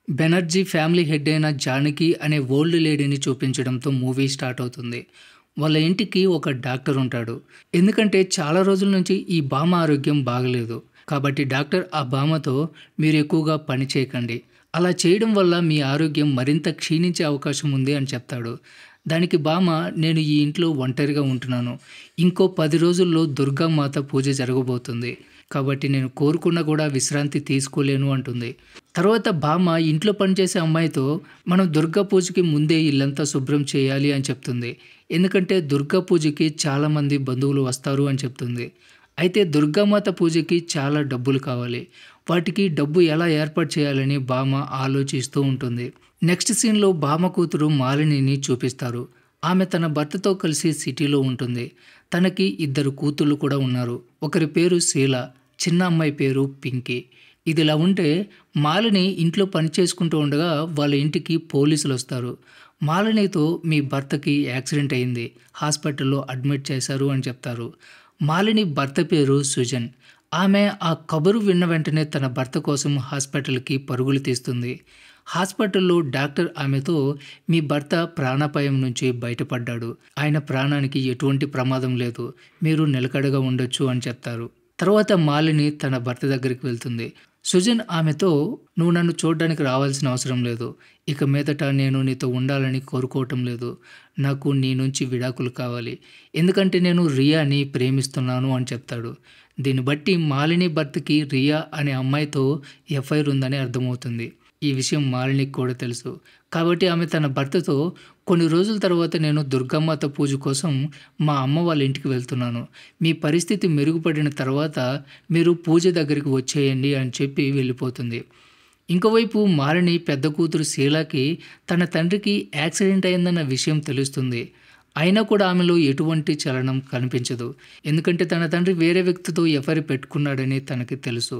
Banerjee family head అయిన జానకి అనే old లేడీని చూపించడంతో మూవీ స్టార్ట్ అవుతుంది. వాళ్ళ ఇంటికి ఒక డాక్టర్ ఉంటాడు. ఎందుకంటే చాలా రోజుల నుంచి ఈ బామ్మ ఆరోగ్యం బాగలేదు. కాబట్టి డాక్టర్ ఆ బామ్మతో మీరు ఎక్కువగా పని చేయకండి. అలా చేయడం వల్ల మీ ఆరోగ్యం మరింత క్షీణించే అవకాశం ఉంది అని చెప్తాడు. దానికి బామ్మ నేను ఈ ఇంట్లో ఒంటరిగా ఉంటున్నాను. ఇంకో 10 రోజుల్లో దుర్గామాత పూజ జరగబోతుంది. కాబట్టి నేను కోరుకున్నా కూడా విశ్రాంతి తీసుకోలేను అంటుంది. తర్వాత బామ్మ ఇంట్లో పనిచేసే అమ్మాయితో మనం దుర్గా పూజకి ముందే ఇల్లంతా శుభ్రం చేయాలి అని చెప్తుంది. ఎందుకంటే దుర్గా పూజకి చాలామంది బంధువులు వస్తారు అని చెప్తుంది. అయితే దుర్గామాత పూజకి చాలా డబ్బులు కావాలి. వాటికి డబ్బు ఎలా ఏర్పాటు చేయాలని బామ్మ ఆలోచిస్తూ ఉంటుంది. నెక్స్ట్ సీన్లో బామ్మ కూతురు మాలినిని చూపిస్తారు. ఆమె తన భర్తతో కలిసి సిటీలో ఉంటుంది. తనకి 2 కూతుళ్ళు కూడా ఉన్నారు. ఒకరి పేరు శీల, చిన్న అమ్మాయి పేరు పింకీ. ఇదిలా ఉంటే మాలిని ఇంట్లో పని చేసుకుంటూ ఉండగా వాళ్ళ ఇంటికి పోలీసులు వస్తారు. మాలినితో మీ భర్తకి యాక్సిడెంట్ అయింది, హాస్పిటల్లో అడ్మిట్ చేశారు అని చెప్తారు. మాలిని భర్త పేరు సుజన్. ఆమె ఆ కబురు విన్న వెంటనే తన భర్త కోసం హాస్పిటల్కి పరుగులు తీస్తుంది. హాస్పిటల్లో డాక్టర్ ఆమెతో మీ భర్త ప్రాణాపాయం నుంచి బయటపడ్డాడు. ఆయన ప్రాణానికి ఎటువంటి ప్రమాదం లేదు. మీరు నిలకడగా ఉండొచ్చు అని చెప్తారు. తర్వాత మాలిని తన భర్త దగ్గరికి వెళ్తుంది. సుజన్ ఆమెతో నువ్వు నన్ను చూడడానికి రావాల్సిన అవసరం లేదు. ఇక మీదట నేను నీతో ఉండాలని కోరుకోవటం లేదు. నాకు నీ నుంచి విడాకులు కావాలి. ఎందుకంటే నేను రియాని ప్రేమిస్తున్నాను అని చెప్తాడు. దీన్ని బట్టి మాలిని భర్తకి రియా అనే అమ్మాయితో ఎఫ్ఐఆర్ ఉందని అర్థమవుతుంది. ఈ విషయం మాలినికి కూడా తెలుసు. కాబట్టి ఆమె తన భర్తతో కొన్ని రోజుల తర్వాత నేను దుర్గామాత పూజ కోసం మా అమ్మ వాళ్ళ ఇంటికి వెళ్తున్నాను. మీ పరిస్థితి మెరుగుపడిన తర్వాత మీరు పూజ దగ్గరికి వచ్చేయండి అని చెప్పి వెళ్ళిపోతుంది. ఇంకోవైపు మాలిని పెద్ద కూతురు శీలాకి తన తండ్రికి యాక్సిడెంట్ అయిందన్న విషయం తెలుస్తుంది. అయినా కూడా ఆమెలో ఎటువంటి చలనం కనిపించదు. ఎందుకంటే తన తండ్రి వేరే వ్యక్తితో ఎఫ్ఐఆర్ పెట్టుకున్నాడని తనకి తెలుసు.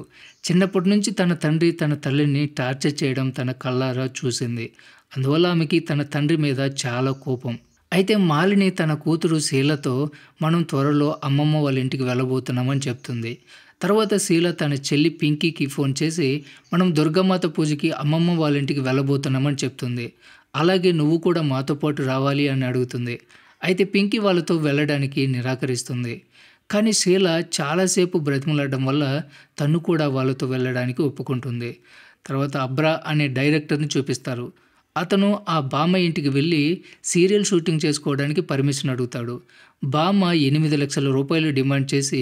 చిన్నప్పటి నుంచి తన తండ్రి తన తల్లిని టార్చర్ చేయడం తన కళ్ళారా చూసింది. అందువల్ల ఆమెకి తన తండ్రి మీద చాలా కోపం. అయితే మాలిని తన కూతురు శీలతో మనం త్వరలో అమ్మమ్మ వాళ్ళ ఇంటికి వెళ్ళబోతున్నామని చెప్తుంది. తర్వాత శీల తన చెల్లి పింకీకి ఫోన్ చేసి మనం దుర్గామాత పూజకి అమ్మమ్మ వాళ్ళ ఇంటికి వెళ్ళబోతున్నామని చెప్తుంది. అలాగే నువ్వు కూడా మాతో పాటు రావాలి అని అడుగుతుంది. అయితే పింకీ వాళ్ళతో వెళ్ళడానికి నిరాకరిస్తుంది. కానీ శీల చాలాసేపు బ్రతిమలాడడం వల్ల తను కూడా వాళ్ళతో వెళ్ళడానికి ఒప్పుకుంటుంది. తర్వాత అబ్రా అనే డైరెక్టర్ని చూపిస్తారు. అతను ఆ బామ్మ ఇంటికి వెళ్ళి సీరియల్ షూటింగ్ చేసుకోవడానికి పర్మిషన్ అడుగుతాడు. బామ్మ 8 లక్షల రూపాయలు డిమాండ్ చేసి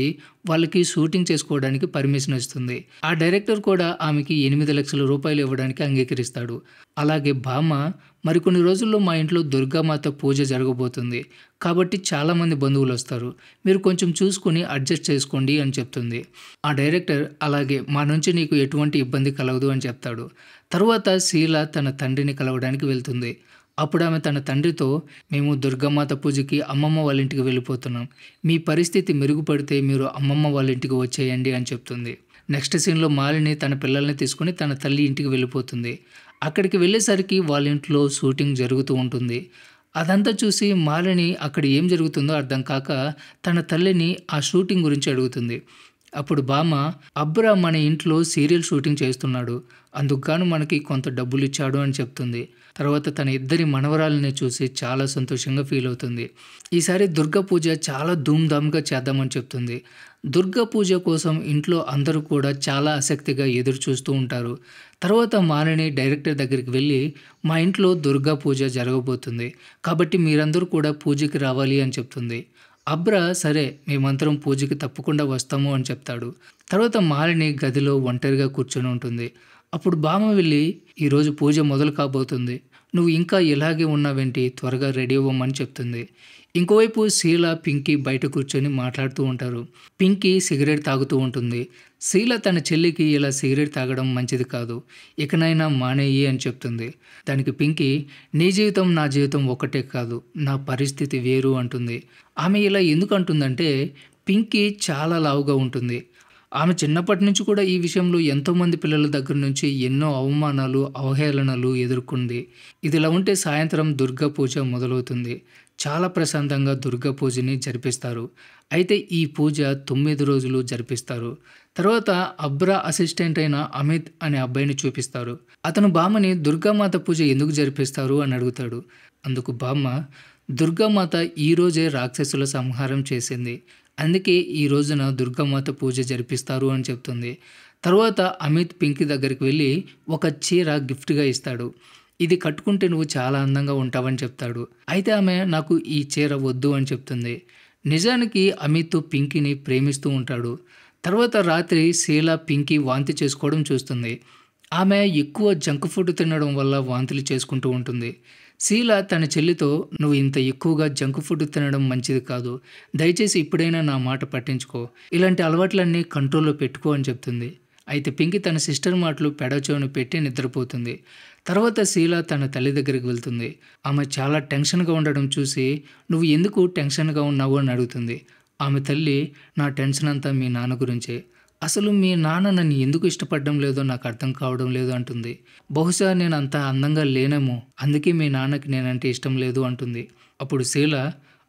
వాళ్ళకి షూటింగ్ చేసుకోవడానికి పర్మిషన్ ఇస్తుంది. ఆ డైరెక్టర్ కూడా ఆమెకి 8 లక్షల రూపాయలు ఇవ్వడానికి అంగీకరిస్తాడు. అలాగే బామ్మ మరికొన్ని రోజుల్లో మా ఇంట్లో దుర్గామాత పూజ జరగబోతుంది. కాబట్టి చాలామంది బంధువులు వస్తారు. మీరు కొంచెం చూసుకుని అడ్జస్ట్ చేసుకోండి అని చెప్తుంది. ఆ డైరెక్టర్ అలాగే మా నుంచి నీకు ఎటువంటి ఇబ్బంది కలగదు అని చెప్తాడు. తరువాత శీల తన తండ్రిని కలవడానికి వెళ్తుంది. అప్పుడు ఆమె తన తండ్రితో మేము దుర్గామాత పూజకి అమ్మమ్మ వాళ్ళ ఇంటికి వెళ్ళిపోతున్నాం. మీ పరిస్థితి మెరుగుపడితే మీరు అమ్మమ్మ వాళ్ళ ఇంటికి వచ్చేయండి అని చెప్తుంది. నెక్స్ట్ సీన్లో మాలిని తన పిల్లల్ని తీసుకుని తన తల్లి ఇంటికి వెళ్ళిపోతుంది. అక్కడికి వెళ్ళేసరికి వాళ్ళ ఇంట్లో షూటింగ్ జరుగుతూ ఉంటుంది. అదంతా చూసి మాలిని అక్కడ ఏం జరుగుతుందో అర్థం కాక తన తల్లిని ఆ షూటింగ్ గురించి అడుగుతుంది. అప్పుడు బామ్మ అబ్రా మన ఇంట్లో సీరియల్ షూటింగ్ చేస్తున్నాడు, అందుకుగాను మనకి కొంత డబ్బులు ఇచ్చాడు అని చెప్తుంది. తర్వాత తన 2 మనవరాలని చూసి చాలా సంతోషంగా ఫీల్ అవుతుంది. ఈసారి దుర్గా పూజ చాలా ధూమ్ధామ్గా చేద్దామని చెప్తుంది. దుర్గా పూజ కోసం ఇంట్లో అందరూ కూడా చాలా ఆసక్తిగా ఎదురు చూస్తూ ఉంటారు. తర్వాత మాలిని డైరెక్టర్ దగ్గరికి వెళ్ళి మా ఇంట్లో దుర్గా పూజ జరగబోతుంది, కాబట్టి మీరందరూ కూడా పూజకి రావాలి అని చెప్తుంది. అబ్రా సరే మేమందరం పూజకి తప్పకుండా వస్తాము అని చెప్తాడు. తర్వాత మాలిని గదిలో ఒంటరిగా కూర్చొని ఉంటుంది. అప్పుడు బామ్మ వెళ్ళి ఈరోజు పూజ మొదలు కాబోతుంది, నువ్వు ఇంకా ఇలాగే ఉన్నావేంటి, త్వరగా రెడీ అవ్వమని చెప్తుంది. ఇంకోవైపు శీల పింకీ బయట కూర్చొని మాట్లాడుతూ ఉంటారు. పింకీ సిగరెట్ తాగుతూ ఉంటుంది. శీల తన చెల్లికి ఇలా సిగరెట్ తాగడం మంచిది కాదు, ఇకనైనా మానేయి అని చెప్తుంది. దానికి పింకీ నీ జీవితం నా జీవితం ఒకటే కాదు, నా పరిస్థితి వేరు అంటుంది. ఆమె ఇలా ఎందుకు అంటుందంటే పింకీ చాలా లావుగా ఉంటుంది. ఆమె చిన్నప్పటి నుంచి కూడా ఈ విషయంలో ఎంతోమంది పిల్లల దగ్గర నుంచి ఎన్నో అవమానాలు అవహేళనలు ఎదుర్కొంది. ఇదిలా ఉంటే సాయంత్రం దుర్గా పూజ మొదలవుతుంది. చాలా ప్రశాంతంగా దుర్గా పూజని జరిపిస్తారు. అయితే ఈ పూజ 9 రోజులు జరిపిస్తారు. తర్వాత అబ్రా అసిస్టెంట్ అయిన అమిత్ అనే అబ్బాయిని చూపిస్తారు. అతను బామ్మని దుర్గామాత పూజ ఎందుకు జరిపిస్తారు అని అడుగుతాడు. అందుకు బామ్మ, దుర్గామాత ఈ రోజే రాక్షసుల సంహారం చేసింది. అందుకే ఈ రోజున దుర్గామాత పూజ జరిపిస్తారు అని చెప్తుంది. తర్వాత అమిత్ పింకీ దగ్గరికి వెళ్ళి ఒక చీర గిఫ్ట్‌గా ఇస్తాడు. ఇది కట్టుకుంటే నువ్వు చాలా అందంగా ఉంటావని చెప్తాడు. అయితే ఆమె నాకు ఈ చీర వద్దు అని చెప్తుంది. నిజానికి అమిత్ పింకీని ప్రేమిస్తూ ఉంటాడు. తర్వాత రాత్రి షీలా పింకీ వాంతి చేసుకోవడం చూస్తుంది. ఆమె ఎక్కువ జంక్ ఫుడ్ తినడం వల్ల వాంతులు చేసుకుంటూ ఉంటుంది. షీలా తన చెల్లితో, నువ్వు ఇంత ఎక్కువగా జంక్ ఫుడ్ తినడం మంచిది కాదు. దయచేసి ఇప్పుడైనా నా మాట పట్టించుకో. ఇలాంటి అలవాట్లన్నీ కంట్రోల్‌లో పెట్టుకో అని చెప్తుంది. అయితే పింకీ తన సిస్టర్ మాటలు పెడచెవిన పెట్టి నిద్రపోతుంది. తర్వాత షీలా తన తల్లి దగ్గరికి వెళ్తుంది. ఆమె చాలా టెన్షన్‌గా ఉండడం చూసి, నువ్వు ఎందుకు టెన్షన్‌గా ఉన్నావు అని అడుగుతుంది. ఆమె తల్లి, నా టెన్షన్ అంతా మీ నాన్న గురించే. అసలు మీ నాన్న నన్ను ఎందుకు ఇష్టపడడం లేదో నాకు అర్థం కావడం లేదు అంటుంది. బహుశా నేను అంత అందంగా లేనేమో, అందుకే మీ నాన్నకి నేనంటే ఇష్టం లేదు అంటుంది. అప్పుడు షీలా,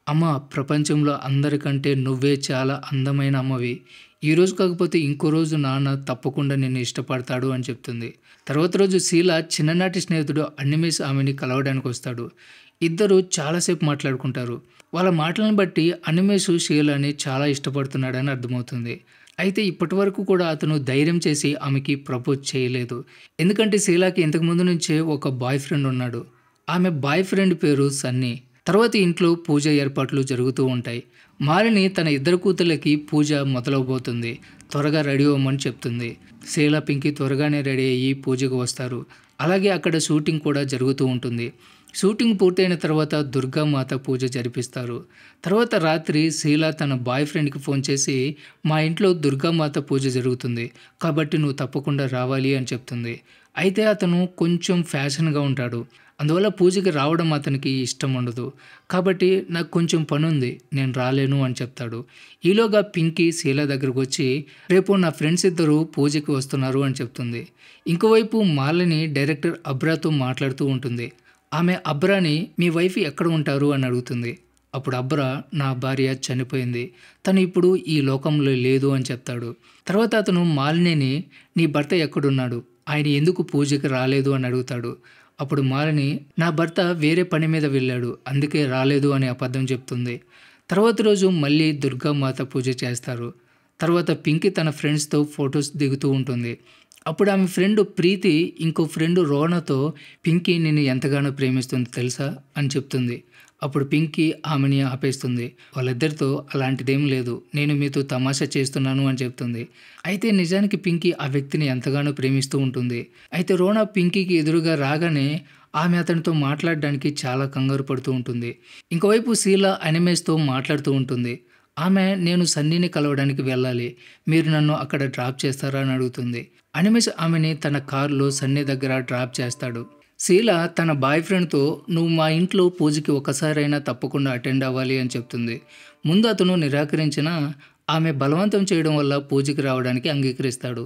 అమ్మ, ప్రపంచంలో అందరికంటే నువ్వే చాలా అందమైన అమ్మవి. ఈరోజు కాకపోతే ఇంకో రోజు నాన్న తప్పకుండా నిన్ను ఇష్టపడతాడు అని చెప్తుంది. తర్వాత రోజు షీలా చిన్ననాటి స్నేహితుడు అనిమేష్ ఆమెని కలవడానికి వస్తాడు. ఇద్దరు చాలాసేపు మాట్లాడుకుంటారు. వాళ్ళ మాటలను బట్టి అనిమేష్ షీలాని చాలా ఇష్టపడుతున్నాడని అర్థమవుతుంది. అయితే ఇప్పటివరకు కూడా అతను ధైర్యం చేసి ఆమెకి ప్రపోజ్ చేయలేదు. ఎందుకంటే షీలాకి ఇంతకుముందు నుంచే ఒక బాయ్ ఫ్రెండ్ ఉన్నాడు. ఆమె బాయ్ ఫ్రెండ్ పేరు సన్నీ. తర్వాత ఇంట్లో పూజ ఏర్పాట్లు జరుగుతూ ఉంటాయి. మాలిని తన ఇద్దరు కూతుళ్ళకి పూజ మొదలవబోతుంది. త్వరగా రెడీ అవ్వమని చెప్తుంది. షీలా పింకీ త్వరగానే రెడీ అయ్యి పూజకు వస్తారు. అలాగే అక్కడ షూటింగ్ కూడా జరుగుతూ ఉంటుంది. షూటింగ్ పూర్తయిన తర్వాత దుర్గామాత పూజ జరిపిస్తారు. తర్వాత రాత్రి షీలా తన బాయ్ ఫ్రెండ్కి ఫోన్ చేసి, మా ఇంట్లో దుర్గామాత పూజ జరుగుతుంది కాబట్టి నువ్వు తప్పకుండా రావాలి అని చెప్తుంది. అయితే అతను కొంచెం ఫ్యాషన్గా ఉంటాడు. అందువల్ల పూజకి రావడం అతనికి ఇష్టం ఉండదు. కాబట్టి నాకు కొంచెం పనుంది, నేను రాలేను అని చెప్తాడు. ఈలోగా పింకీ షీలా దగ్గరకు వచ్చి, రేపు నా ఫ్రెండ్స్ ఇద్దరు పూజకి వస్తున్నారు అని చెప్తుంది. ఇంకోవైపు మాలిని డైరెక్టర్ అబ్రాతో మాట్లాడుతూ ఉంటుంది. ఆమె అబ్రాని, మీ వైఫ్ ఎక్కడ ఉంటారు అని అడుగుతుంది. అప్పుడు అబ్రా, నా భార్య చనిపోయింది, తను ఇప్పుడు ఈ లోకంలో లేదు అని చెప్తాడు. తర్వాత అతను మాలినిని, నీ భర్త ఎక్కడున్నాడు, ఆయన ఎందుకు పూజకి రాలేదు అని అడుగుతాడు. అప్పుడు మాలిని, నా భర్త వేరే పని మీద వెళ్ళాడు, అందుకే రాలేదు అని అబద్ధం చెప్తుంది. తర్వాత రోజు మళ్ళీ దుర్గామాత పూజ చేస్తారు. తర్వాత పింకీ తన ఫ్రెండ్స్తో ఫొటోస్ దిగుతూ ఉంటుంది. అప్పుడు ఆమె ఫ్రెండ్ ప్రీతి ఇంకో ఫ్రెండ్ రోనాతో, పింకీ నిన్ను ఎంతగానో ప్రేమిస్తుంది తెలుసా అని చెప్తుంది. అప్పుడు పింకీ ఆమెని ఆపేస్తుంది. వాళ్ళిద్దరితో అలాంటిదేం లేదు, నేను మీతో తమాషా చేస్తున్నాను అని చెప్తుంది. అయితే నిజానికి పింకీ ఆ వ్యక్తిని ఎంతగానో ప్రేమిస్తూ ఉంటుంది. అయితే రోనా పింకీకి ఎదురుగా రాగానే ఆమె అతనితో మాట్లాడడానికి చాలా కంగారు పడుతూ ఉంటుంది. ఇంకోవైపు షీలా అనిమేష్తో మాట్లాడుతూ ఉంటుంది. ఆమె, నేను సన్నీని కలవడానికి వెళ్ళాలి, మీరు నన్ను అక్కడ డ్రాప్ చేస్తారా అని అడుగుతుంది. అనిమేష్ ఆమెని తన కారులో సన్నీ దగ్గర డ్రాప్ చేస్తాడు. షీలా తన బాయ్ ఫ్రెండ్తో, నువ్వు మా ఇంట్లో పూజకి ఒకసారైనా తప్పకుండా అటెండ్ అవ్వాలి అని చెప్తుంది. ముందు అతను నిరాకరించినా ఆమె బలవంతం చేయడం వల్ల పూజకి రావడానికి అంగీకరిస్తాడు.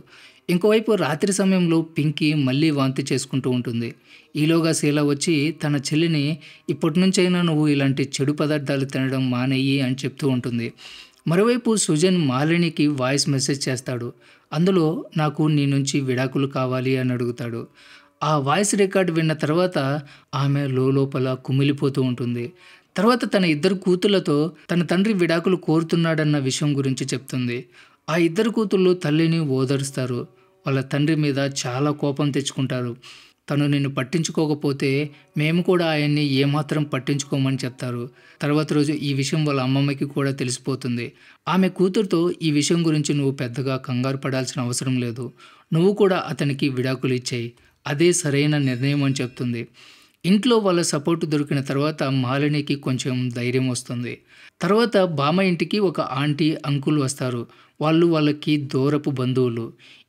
ఇంకోవైపు రాత్రి సమయంలో పింకీ మళ్ళీ వాంతి చేసుకుంటూ ఉంటుంది. ఈలోగా షీలా వచ్చి తన చెల్లిని, ఇప్పటి నుంచైనా నువ్వు ఇలాంటి చెడు పదార్థాలు తినడం మానేయి అని చెప్తూ ఉంటుంది. మరోవైపు సుజన్ మాలినికి వాయిస్ మెసేజ్ చేస్తాడు. అందులో, నాకు నీ నుంచి విడాకులు కావాలి అని అడుగుతాడు. ఆ వాయిస్ రికార్డ్ విన్న తర్వాత ఆమె లోపల కుమిలిపోతూ ఉంటుంది. తర్వాత తన ఇద్దరు కూతుళ్లతో తన తండ్రి విడాకులు కోరుతున్నాడన్న విషయం గురించి చెప్తుంది. ఆ ఇద్దరు కూతుళ్ళు తల్లిని ఓదారుస్తారు. వాళ్ళ తండ్రి మీద చాలా కోపం తెచ్చుకుంటారు. తను నిన్ను పట్టించుకోకపోతే మేము కూడా ఆయన్ని ఏమాత్రం పట్టించుకోమని చెప్తారు. తర్వాత రోజు ఈ విషయం వాళ్ళ అమ్మమ్మకి కూడా తెలిసిపోతుంది. ఆమె కూతురుతో, ఈ విషయం గురించి నువ్వు పెద్దగా కంగారు పడాల్సిన అవసరం లేదు, నువ్వు కూడా అతనికి విడాకులు ఇచ్చేయి, అదే సరైన నిర్ణయం అని చెప్తుంది. ఇంట్లో వాళ్ళ సపోర్ట్ దొరికిన తర్వాత మాలినికి కొంచెం ధైర్యం వస్తుంది. తర్వాత బామ్మ ఇంటికి ఒక ఆంటీ అంకుల్ వస్తారు. వాళ్ళకి దూరపు బంధువులు.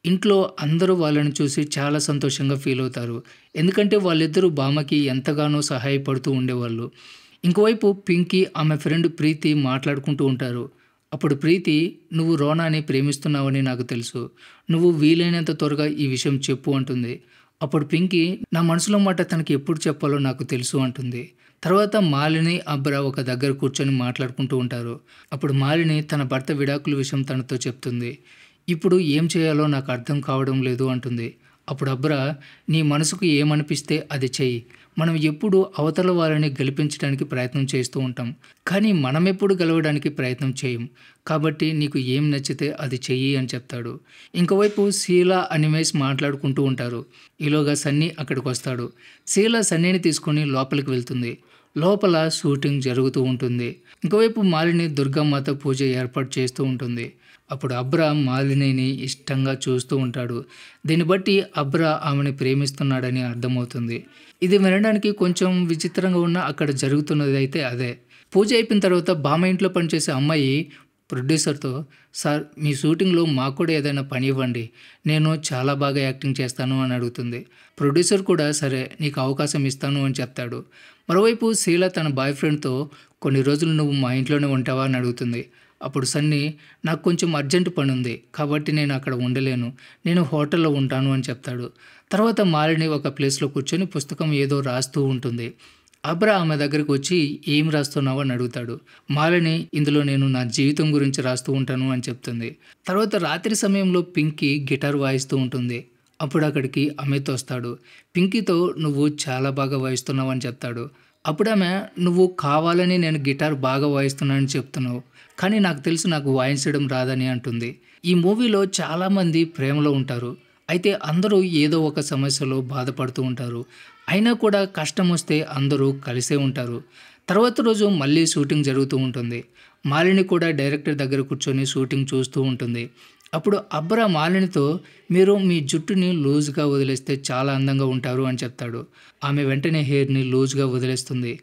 ఇంట్లో అందరూ వాళ్ళని చూసి చాలా సంతోషంగా ఫీల్ అవుతారు. ఎందుకంటే వాళ్ళిద్దరూ బామ్మకి ఎంతగానో సహాయపడుతూ ఉండేవాళ్ళు. ఇంకోవైపు పింకీ ఆమె ఫ్రెండ్ ప్రీతి మాట్లాడుకుంటూ ఉంటారు. అప్పుడు ప్రీతి, నువ్వు రోనాని ప్రేమిస్తున్నావని నాకు తెలుసు, నువ్వు వీలైనంత త్వరగా ఈ విషయం చెప్పు అంటుంది. అప్పుడు పింకీ, నా మనసులో మాట తనకి ఎప్పుడు చెప్పాలో నాకు తెలుసు అంటుంది. తర్వాత మాలిని, అబ్రా ఒక దగ్గర కూర్చొని మాట్లాడుకుంటూ ఉంటారు. అప్పుడు మాలిని తన భర్త విడాకుల విషయం తనతో చెప్తుంది. ఇప్పుడు ఏం చేయాలో నాకు అర్థం కావడం లేదు అంటుంది. అప్పుడు అబ్రా, నీ మనసుకు ఏమనిపిస్తే అది చెయ్యి. మనం ఎప్పుడు అవతల వాళ్ళని గెలిపించడానికి ప్రయత్నం చేస్తూ ఉంటాం. కానీ మనమెప్పుడు గెలవడానికి ప్రయత్నం చేయం. కాబట్టి నీకు ఏం నచ్చితే అది చెయ్యి అని చెప్తాడు. ఇంకోవైపు శీల, అనిమేష్ మాట్లాడుకుంటూ ఉంటారు. ఈలోగా సన్నీ అక్కడికి వస్తాడు. శీల సన్నీని తీసుకొని లోపలికి వెళ్తుంది. లోపల షూటింగ్ జరుగుతూ ఉంటుంది. ఇంకోవైపు మాలిని దుర్గామాత పూజ ఏర్పాటు చేస్తూ ఉంటుంది. అప్పుడు అబ్రా మాలినిని ఇష్టంగా చూస్తూ ఉంటాడు. దీన్ని బట్టి అబ్రా ఆమెని ప్రేమిస్తున్నాడని అర్థమవుతుంది. ఇది వినడానికి కొంచెం విచిత్రంగా ఉన్న అక్కడ జరుగుతున్నది అయితే అదే. పూజ అయిపోయిన తర్వాత బామ్మ ఇంట్లో పనిచేసే అమ్మాయి ప్రొడ్యూసర్తో, సార్ మీ షూటింగ్లో మాకు కూడా ఏదైనా పని ఇవ్వండి, నేను చాలా బాగా యాక్టింగ్ చేస్తాను అని అడుగుతుంది. ప్రొడ్యూసర్ కూడా సరే నీకు అవకాశం ఇస్తాను అని చెప్తాడు. మరోవైపు శీల తన బాయ్ ఫ్రెండ్తో కొన్ని రోజులు నువ్వు మా ఇంట్లోనే ఉంటావా అని అడుగుతుంది. అప్పుడు సన్నీ, నాకు కొంచెం అర్జెంట్ పని ఉంది కాబట్టి నేను అక్కడ ఉండలేను, నేను హోటల్లో ఉంటాను అని చెప్తాడు. తర్వాత మాలిని ఒక ప్లేస్లో కూర్చొని పుస్తకం ఏదో రాస్తూ ఉంటుంది. అబ్రా ఆమె దగ్గరికి వచ్చి ఏం రాస్తున్నావు అని అడుగుతాడు. మాలిని, ఇందులో నేను నా జీవితం గురించి రాస్తూ ఉంటాను అని చెప్తుంది. తర్వాత రాత్రి సమయంలో పింకీ గిటార్ వాయిస్తూ ఉంటుంది. అప్పుడు అక్కడికి అమిత్ వస్తాడు. పింకీతో నువ్వు చాలా బాగా వాయిస్తున్నావు అని చెప్తాడు. అప్పుడు ఆమె, నువ్వు కావాలని నేను గిటార్ బాగా వాయిస్తున్నానని చెప్తున్నావు, కానీ నాకు తెలుసు నాకు వాయించడం రాదని అంటుంది. ఈ మూవీలో చాలామంది ప్రేమలో ఉంటారు. అయితే అందరూ ఏదో ఒక సమస్యలో బాధపడుతూ ఉంటారు. అయినా కూడా కష్టం వస్తే అందరూ కలిసే ఉంటారు. తర్వాత రోజు మళ్ళీ షూటింగ్ జరుగుతూ ఉంటుంది. మాలిని కూడా డైరెక్టర్ దగ్గర కూర్చొని షూటింగ్ చూస్తూ ఉంటుంది. అప్పుడు అబ్రా మాలినితో, మీరు మీ జుట్టుని లూజ్గా వదిలేస్తే చాలా అందంగా ఉంటారు అని చెప్తాడు. ఆమె వెంటనే హెయిర్ని లూజ్గా వదిలేస్తుంది.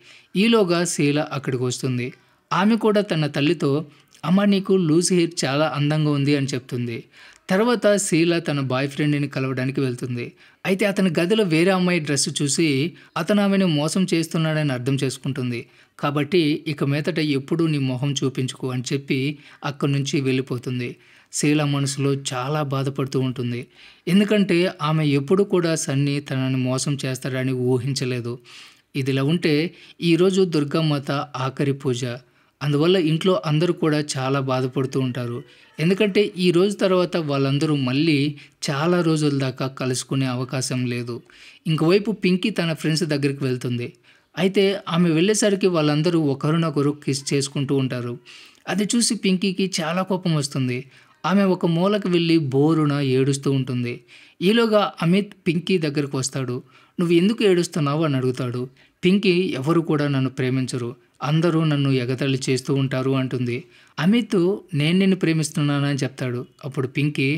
ఈలోగా శీల అక్కడికి వస్తుంది. ఆమె కూడా తన తల్లితో, అమ్మ నీకు లూజ్ హెయిర్ చాలా అందంగా ఉంది అని చెప్తుంది. తర్వాత శీల తన బాయ్ ఫ్రెండ్ని కలవడానికి వెళ్తుంది. అయితే అతని గదిలో వేరే అమ్మాయి డ్రెస్ చూసి అతను ఆమెను మోసం చేస్తున్నాడని అర్థం చేసుకుంటుంది. కాబట్టి ఇక మీదట ఎప్పుడూ నీ మొహం చూపించుకో అని చెప్పి అక్కడి నుంచి వెళ్ళిపోతుంది. శీల మనసులో చాలా బాధపడుతూ ఉంటుంది. ఎందుకంటే ఆమె ఎప్పుడు కూడా సన్నీ తనని మోసం చేస్తాడని ఊహించలేదు. ఇదిలా ఉంటే ఈరోజు దుర్గామాత ఆఖరి పూజ. అందువల్ల ఇంట్లో అందరూ కూడా చాలా బాధపడుతూ ఉంటారు. ఎందుకంటే ఈ రోజు తర్వాత వాళ్ళందరూ మళ్ళీ చాలా రోజుల దాకా కలుసుకునే అవకాశం లేదు. ఇంకోవైపు పింకీ తన ఫ్రెండ్స్ దగ్గరికి వెళ్తుంది. అయితే ఆమె వెళ్ళేసరికి వాళ్ళందరూ ఒకరినొకరు కిస్ చేసుకుంటూ ఉంటారు. అది చూసి పింకీకి చాలా కోపం వస్తుంది. ఆమె ఒక మూలకు వెళ్ళి బోరున ఏడుస్తూ ఉంటుంది. ఈలోగా అమిత్ పింకీ దగ్గరకు వస్తాడు. నువ్వు ఎందుకు ఏడుస్తున్నావు అని అడుగుతాడు. పింకీ, ఎవరు కూడా నన్ను ప్రేమించరు, అందరూ నన్ను ఎగతాళి చేస్తూ ఉంటారు అంటుంది. అమిత్, నేను నిన్ను ప్రేమిస్తున్నానని చెప్తాడు. అప్పుడు పింకీ,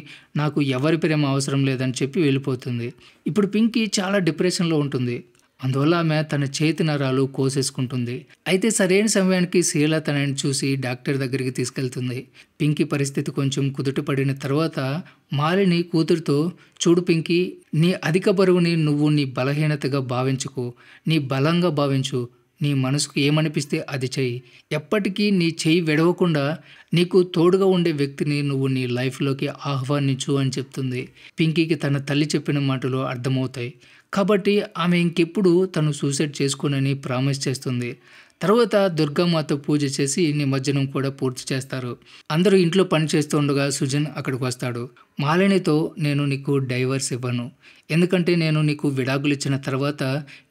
నాకు ఎవరి ప్రేమ అవసరం లేదని చెప్పి వెళ్ళిపోతుంది. ఇప్పుడు పింకీ చాలా డిప్రెషన్లో ఉంటుంది. అందువల్ల ఆమె తన చేతి నరాలు కోసేసుకుంటుంది. అయితే సరైన సమయానికి శీల తనని చూసి డాక్టర్ దగ్గరికి తీసుకెళ్తుంది. పింకీ పరిస్థితి కొంచెం కుదుటపడిన తర్వాత మాలిని కూతురుతో, చూడు పింకీ, నీ అధిక బరువుని నువ్వు నీ బలహీనతగా భావించుకో, నీ బలంగా భావించు. నీ మనసుకు ఏమనిపిస్తే అది చెయ్యి. ఎప్పటికీ నీ చెయ్యి విడవకుండా నీకు తోడుగా ఉండే వ్యక్తిని నువ్వు నీ లైఫ్లోకి ఆహ్వానించు అని చెప్తుంది. పింకీకి తన తల్లి చెప్పిన మాటలు అర్థమవుతాయి. కాబట్టి ఆమె ఇంకెప్పుడు తను సూసైడ్ చేసుకోనని ప్రామిస్ చేస్తుంది. తర్వాత దుర్గామాత పూజ చేసి నిమజ్జనం కూడా పూర్తి చేస్తారు. అందరూ ఇంట్లో పని చేస్తూ ఉండగా సుజన్ అక్కడికి వస్తాడు. మాలినితో, నేను నీకు డైవర్స్ ఇవ్వను, ఎందుకంటే నేను నీకు విడాకులు ఇచ్చిన తర్వాత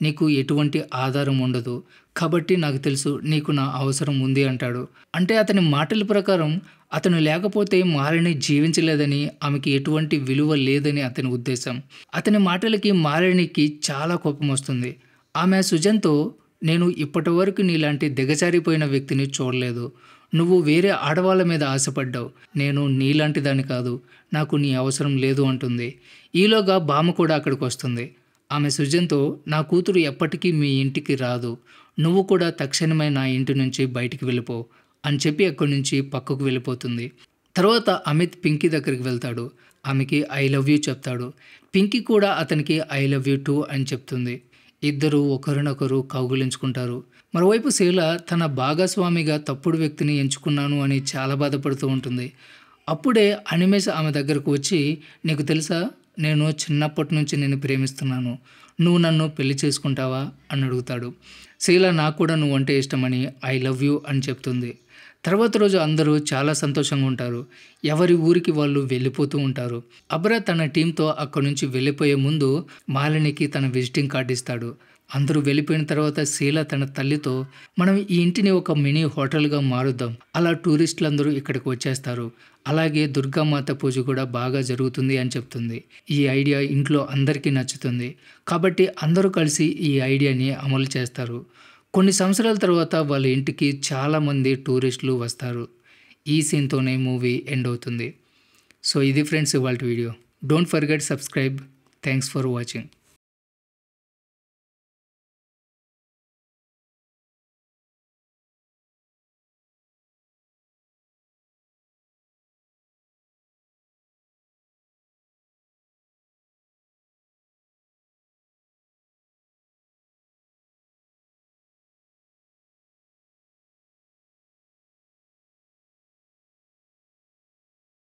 నీకు ఎటువంటి ఆధారం ఉండదు. కాబట్టి నాకు తెలుసు నీకు నా అవసరం ఉంది అంటాడు. అంటే అతని మాటల ప్రకారం అతను లేకపోతే మాలిని జీవించలేదని, ఆమెకి ఎటువంటి విలువ లేదని అతని ఉద్దేశం. అతని మాటలకి మాలినికి చాలా కోపం వస్తుంది. ఆమె సుజన్తో, నేను ఇప్పటి వరకు నీలాంటి దిగజారిపోయిన వ్యక్తిని చూడలేదు. నువ్వు వేరే ఆడవాళ్ళ మీద ఆశపడ్డావు. నేను నీలాంటి దాన్ని కాదు, నాకు నీ అవసరం లేదు అంటుంది. ఈలోగా బామ్మ కూడా అక్కడికి వస్తుంది. ఆమె సుజన్తో, నా కూతురు ఎప్పటికీ మీ ఇంటికి రాదు, నువ్వు కూడా తక్షణమే నా ఇంటి నుంచి బయటికి వెళ్ళిపో అని చెప్పి అక్కడి నుంచి పక్కకు వెళ్ళిపోతుంది. తర్వాత అమిత్ పింకీ దగ్గరికి వెళ్తాడు. ఆమెకి ఐ లవ్ యూ చెప్తాడు. పింకీ కూడా అతనికి ఐ లవ్ యూ టూ అని చెప్తుంది. ఇద్దరు ఒకరినొకరు కౌగిలించుకుంటారు. మరోవైపు శీల తన భాగస్వామిగా తప్పుడు వ్యక్తిని ఎంచుకున్నాను అని చాలా బాధపడుతూ ఉంటుంది. అప్పుడే అనిమేష్ ఆమె దగ్గరకు వచ్చి, నీకు తెలుసా, నేను చిన్నప్పటి నుంచి నిన్ను ప్రేమిస్తున్నాను, నువ్వు నన్ను పెళ్లి చేసుకుంటావా అని అడుగుతాడు. శీల నాకు కూడా నువ్వంటే ఇష్టమని ఐ లవ్ యూ అని చెప్తుంది. తర్వాత రోజు అందరూ చాలా సంతోషంగా ఉంటారు. ఎవరి ఊరికి వాళ్ళు వెళ్ళిపోతూ ఉంటారు. అబ్రా తన టీంతో అక్కడి నుంచి వెళ్ళిపోయే ముందు మాలినికి తన విజిటింగ్ కార్డు ఇస్తాడు. అందరూ వెళ్ళిపోయిన తర్వాత శీల తన తల్లితో మనం ఈ ఇంటిని ఒక మినీ హోటల్గా మారుద్దాం, అలా టూరిస్టులందరూ ఇక్కడికి వచ్చేస్తారు, అలాగే దుర్గామాత పూజ కూడా బాగా జరుగుతుంది అని చెప్తుంది. ఈ ఐడియా ఇంట్లో అందరికీ నచ్చుతుంది. కాబట్టి అందరూ కలిసి ఈ ఐడియాని అమలు చేస్తారు. కొన్ని సంవత్సరాల తర్వాత వాళ్ళ ఇంటికి చాలామంది టూరిస్టులు వస్తారు. ఈ సీన్తోనే మూవీ ఎండ్ అవుతుంది. సో ఇది ఫ్రెండ్స్ ఇవాల్టి video. Don't forget subscribe. Thanks for watching.